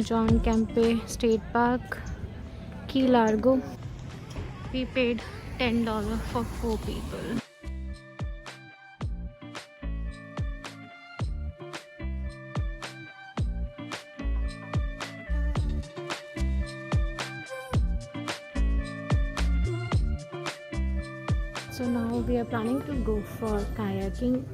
John Campe State Park, Key Largo. We paid $10 for 4 people. So now we are planning to go for kayaking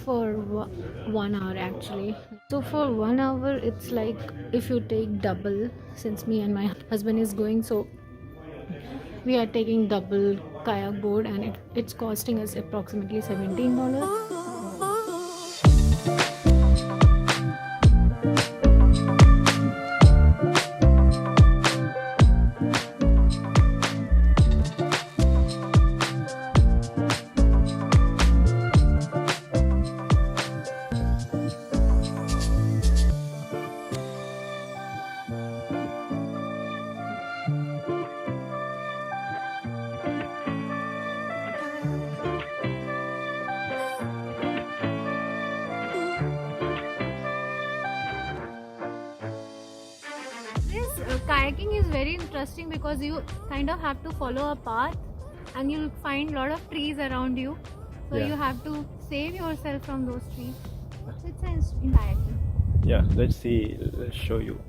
for 1 hour actually. So for 1 hour it's like if you take double, since me and my husband is going, so we are taking double kayak board and it's costing us approximately $17. Kayaking is very interesting because you kind of have to follow a path and you'll find a lot of trees around you, so you have to save yourself from those trees. So it's interesting kayaking. Yeah, let's show you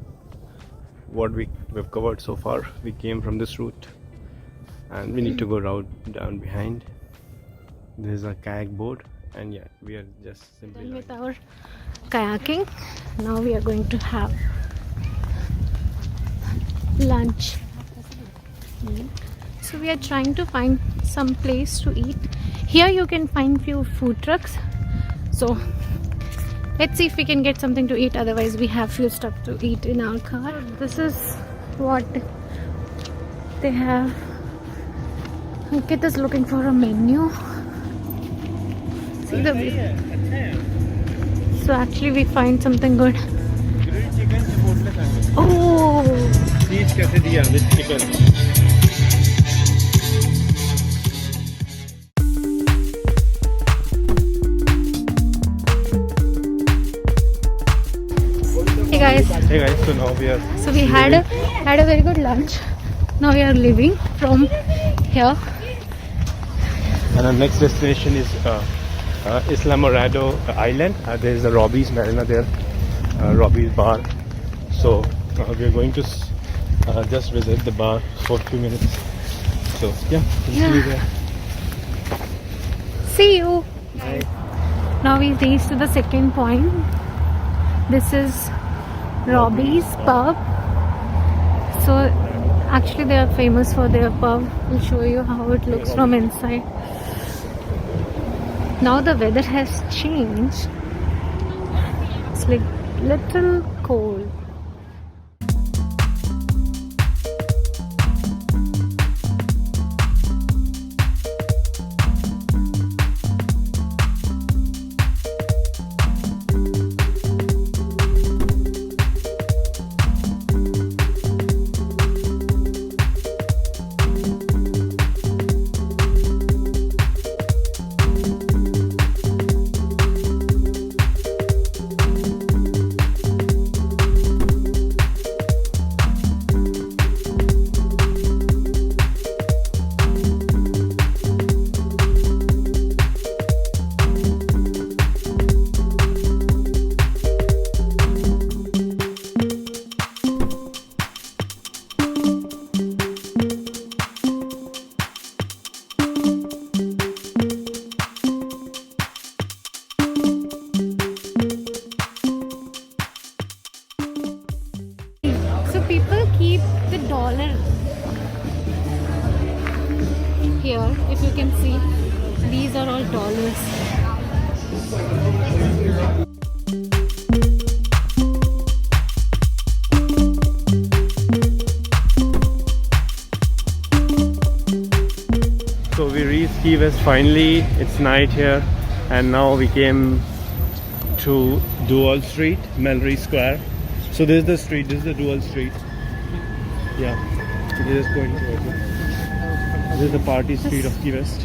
what we've covered so far. We came from this route and we need to go down behind. There's a kayak board, and yeah, we are just simply done with our kayaking. Now we are going to have lunch. So we are trying to find some place to eat. Here you can find few food trucks, so let's see if we can get something to eat, otherwise we have few stuff to eat in our car. This is what they have. Ankit is looking for a menu. See the view. So actually we find something good. Oh, cheese quesadilla with chicken. Hey guys, so now we had a very good lunch. Now we are leaving from here, and our next destination is Islamorado Island. There is a Robbie's Marina there, Robbie's bar. So we are going to just visit the bar for a few minutes. So yeah, we'll see you there. See you. Bye. Now we reached the second point. This is Robbie's pub. So actually they are famous for their pub. I'll show you how it looks from inside. Now the weather has changed. It's like little cold. People keep the dollar here. If you can see, these are all dollars. So we reached Key West finally. It's night here. and now we came to Dual Street, Melry Square. So this is the street, this is the Dual Street. Yeah, this is going towards it. This is the party street of Key West.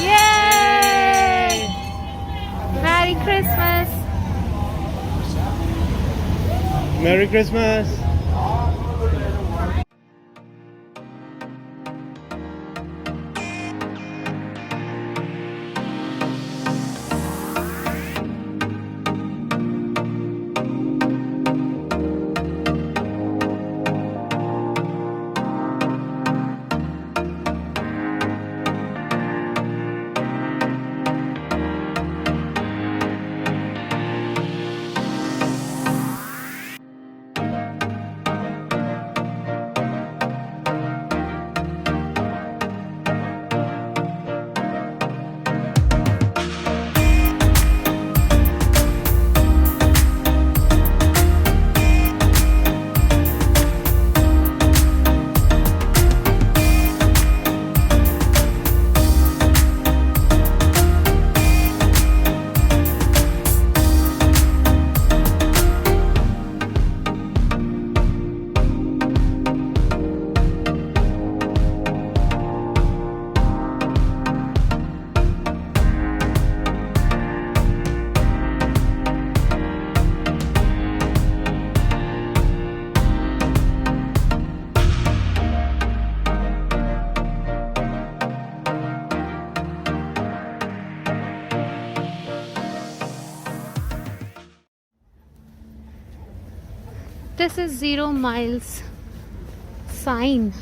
Yay! Merry Christmas! Merry Christmas! This is 0 miles sign.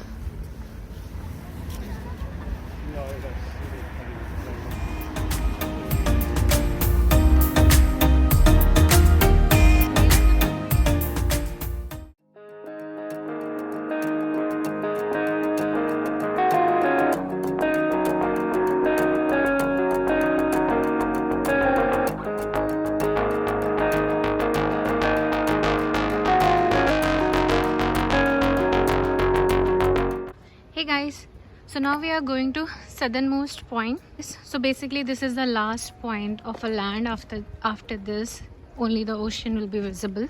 Hey guys, so now we are going to Southernmost Point. So basically this is the last point of a land. After this only the ocean will be visible,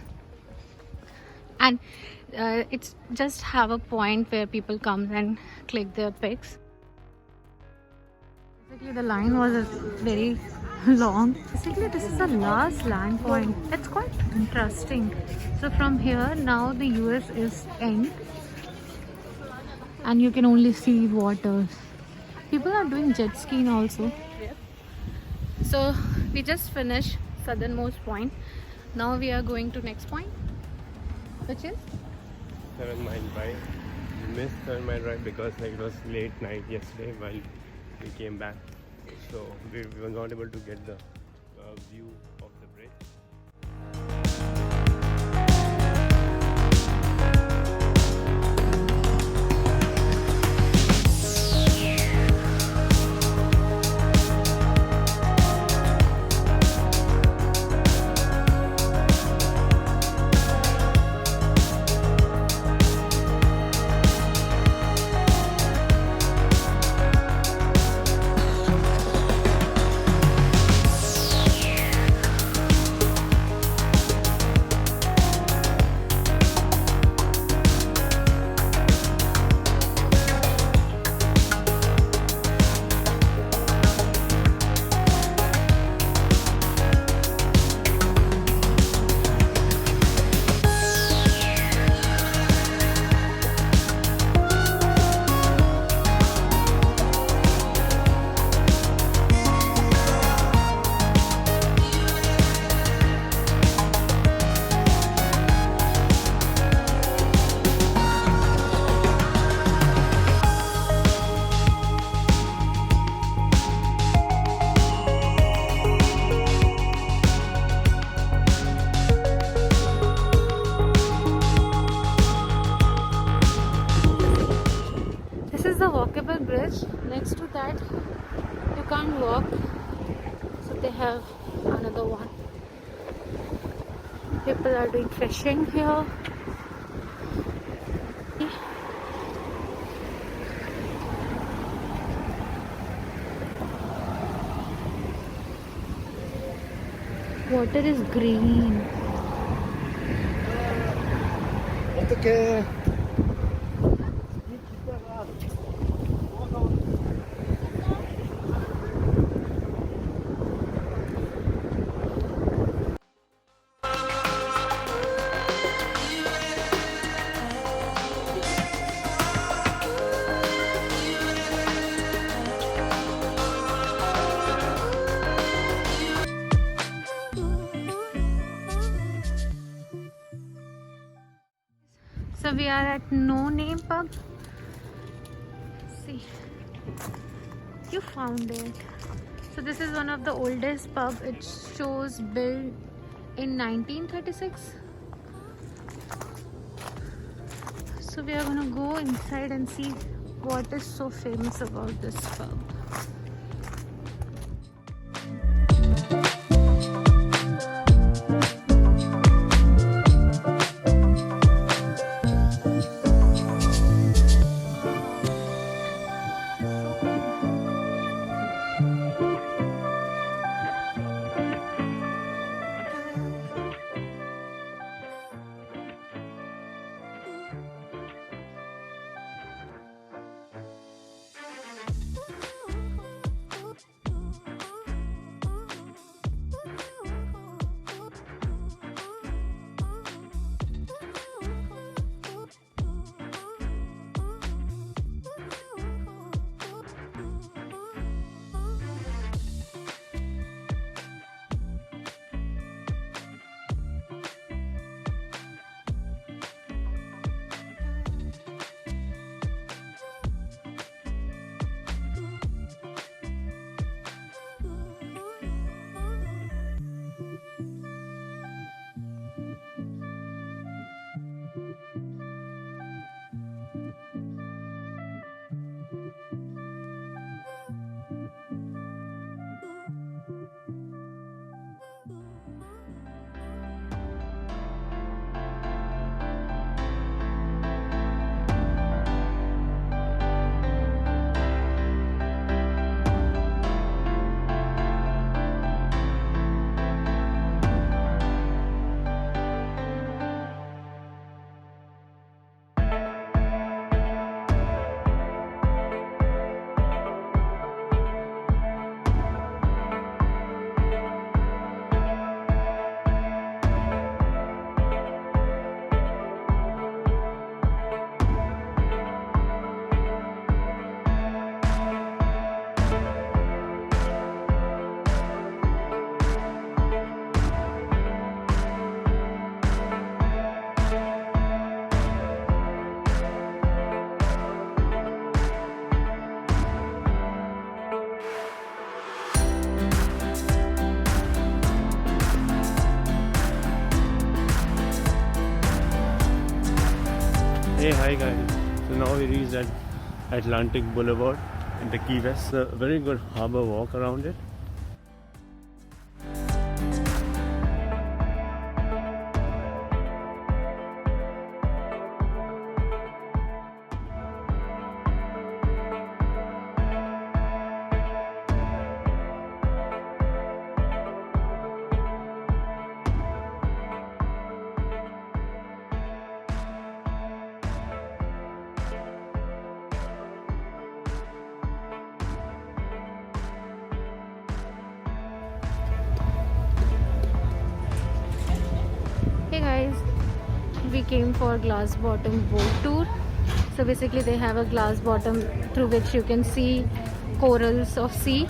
and it's just have a point where people come and click their pics. Basically the line was very long. Basically this is the last land point. It's quite interesting. So from here now the US is end, and you can only see water. People are doing jet skiing also. So we just finished Southernmost Point. Now we are going to next point, which is 7 Mile Drive. We missed 7 Mile Drive because it was late night yesterday while we came back. So we were not able to get the view of the bridge. walkable bridge. Next to that you can't walk, so they have another one. People are doing fishing here. Water is green. 어떡해. So we are at No Name Pub. See, you found it. So this is one of the oldest pub. It shows built in 1936. So we are gonna go inside and see what is so famous about this pub. Hey, hi guys. So now we reached at Atlantic Boulevard in the Key West. A very good harbor walk around it. Hey guys, we came for glass bottom boat tour. So basically they have a glass bottom through which you can see corals of sea.